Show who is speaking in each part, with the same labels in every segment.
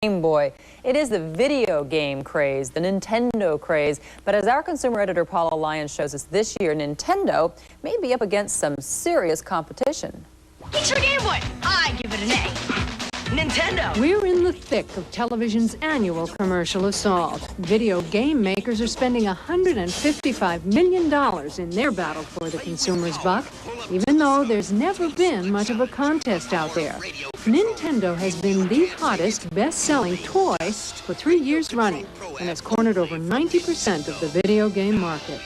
Speaker 1: Game Boy. It is the video game craze, the Nintendo craze. But as our consumer editor Paula Lyons shows us this year, Nintendo may be up against some serious competition.
Speaker 2: It's your Game Boy. I give it an A. Nintendo.
Speaker 3: We're in the thick of television's annual commercial assault. Video game makers are spending $155 million in their battle for the consumer's buck, even though there's never been much of a contest out there. Nintendo has been the hottest, best-selling toy for 3 years running and has cornered over 90% of the video game market.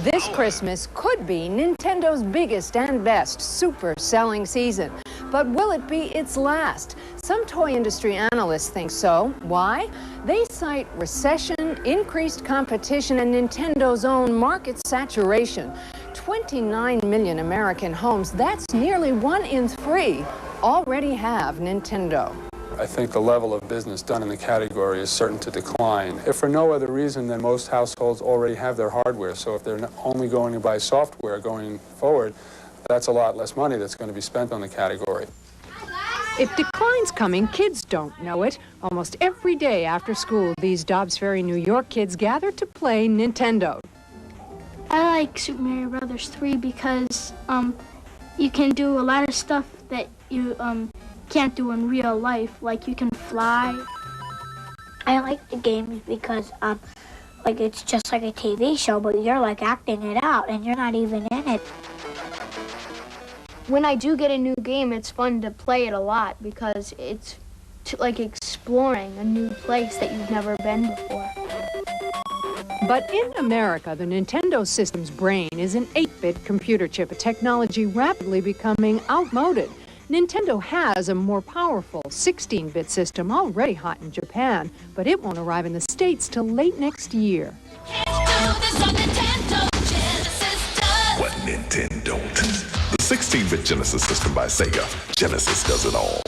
Speaker 3: This Christmas could be Nintendo's biggest and best super-selling season. But will it be its last? Some toy industry analysts think so. Why? They cite recession, increased competition, and Nintendo's own market saturation. 29 million American homes, that's nearly 1 in 3, already have Nintendo.
Speaker 4: I think the level of business done in the category is certain to decline. If for no other reason than most households already have their hardware, so if they're only going to buy software going forward, that's a lot less money that's going to be spent on the category.
Speaker 3: If decline's coming, kids don't know it. Almost every day after school, these Dobbs Ferry, New York kids gather to play Nintendo.
Speaker 5: I like Super Mario Bros. 3 because you can do a lot of stuff that you can't do in real life, like you can fly.
Speaker 6: I like the games because like it's just like a TV show, but you're like acting it out and you're not even in it.
Speaker 5: When I do get a new game, it's fun to play it a lot because it's like exploring a new place that you've never been before.
Speaker 3: But in America, the Nintendo system's brain is an 8-bit computer chip, a technology rapidly becoming outmoded. Nintendo has a more powerful 16-bit system already hot in Japan, but it won't arrive in the States till late next year.
Speaker 7: What Nintendo don't? The 16-bit Genesis system by Sega. Genesis does it all.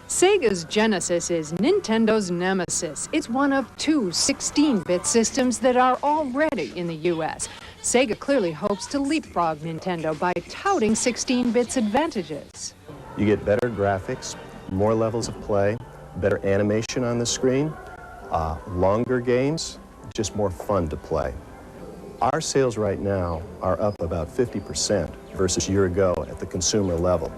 Speaker 3: Sega's Genesis is Nintendo's nemesis. It's one of 2 16-bit systems that are already in the U.S. Sega clearly hopes to leapfrog Nintendo by touting 16-bit's advantages.
Speaker 8: You get better graphics, more levels of play, better animation on the screen, longer games, just more fun to play. Our sales right now are up about 50% versus a year ago at the consumer level.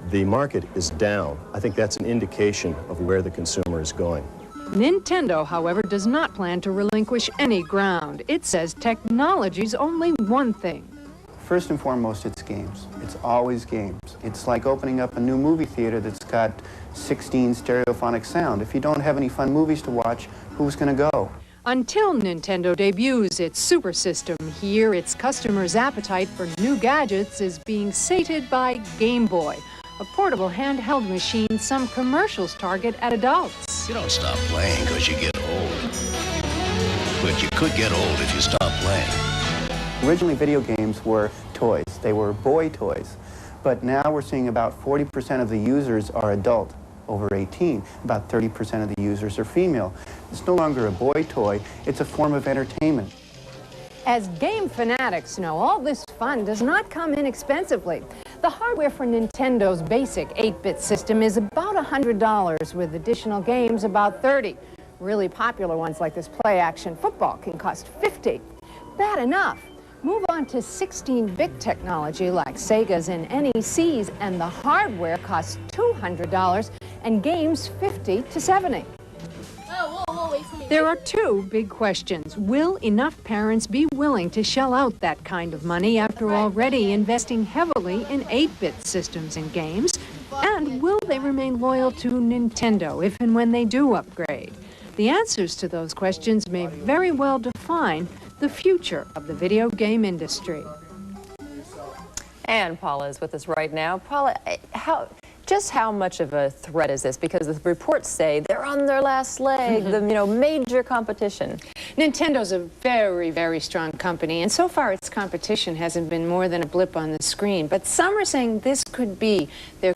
Speaker 8: The market is down. I think that's an indication of where the consumer is going.
Speaker 3: Nintendo, however, does not plan to relinquish any ground. It says technology's only one thing.
Speaker 9: First and foremost, it's games. It's always games. It's like opening up a new movie theater that's got 16 stereophonic sound. If you don't have any fun movies to watch, who's going to go?
Speaker 3: Until Nintendo debuts its Super System here, its customers' appetite for new gadgets is being sated by Game Boy, a portable handheld machine some commercials target at adults.
Speaker 10: You don't stop playing because you get old. But you could get old if you stop playing.
Speaker 9: Originally, video games were toys. They were boy toys. But now we're seeing about 40% of the users are adult, over 18. About 30% of the users are female. It's no longer a boy toy. It's a form of entertainment.
Speaker 3: As game fanatics know, all this fun does not come inexpensively. The hardware for Nintendo's basic 8-bit system is about $100, with additional games about $30. Really popular ones like this play-action football can cost $50. Bad enough. Move on to 16-bit technology like Sega's and NEC's, and the hardware costs $200 and games $50 to $70. There are 2 big questions. Will enough parents be willing to shell out that kind of money after already investing heavily in 8-bit systems and games? And will they remain loyal to Nintendo if and when they do upgrade? The answers to those questions may very well define the future of the video game industry.
Speaker 1: And Paula is with us right now. Paula, just how much of a threat is this? Because the reports say they're on their last leg, the major competition.
Speaker 3: Nintendo's a very, very strong company, and so far its competition hasn't been more than a blip on the screen. But some are saying this could be their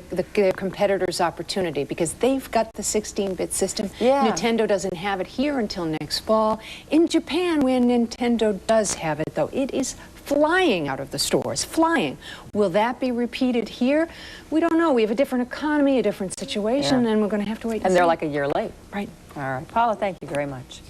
Speaker 3: competitor's opportunity because they've got the 16-bit system.
Speaker 1: Yeah.
Speaker 3: Nintendo doesn't have it here until next fall. In Japan, when Nintendo does have it, though, it is flying out of the stores, flying. Will that be repeated here? We don't know. We have a different economy, a different situation, and we're going to have to wait and see.
Speaker 1: And they're like a year late.
Speaker 3: Right.
Speaker 1: All right. Paula, thank you very much.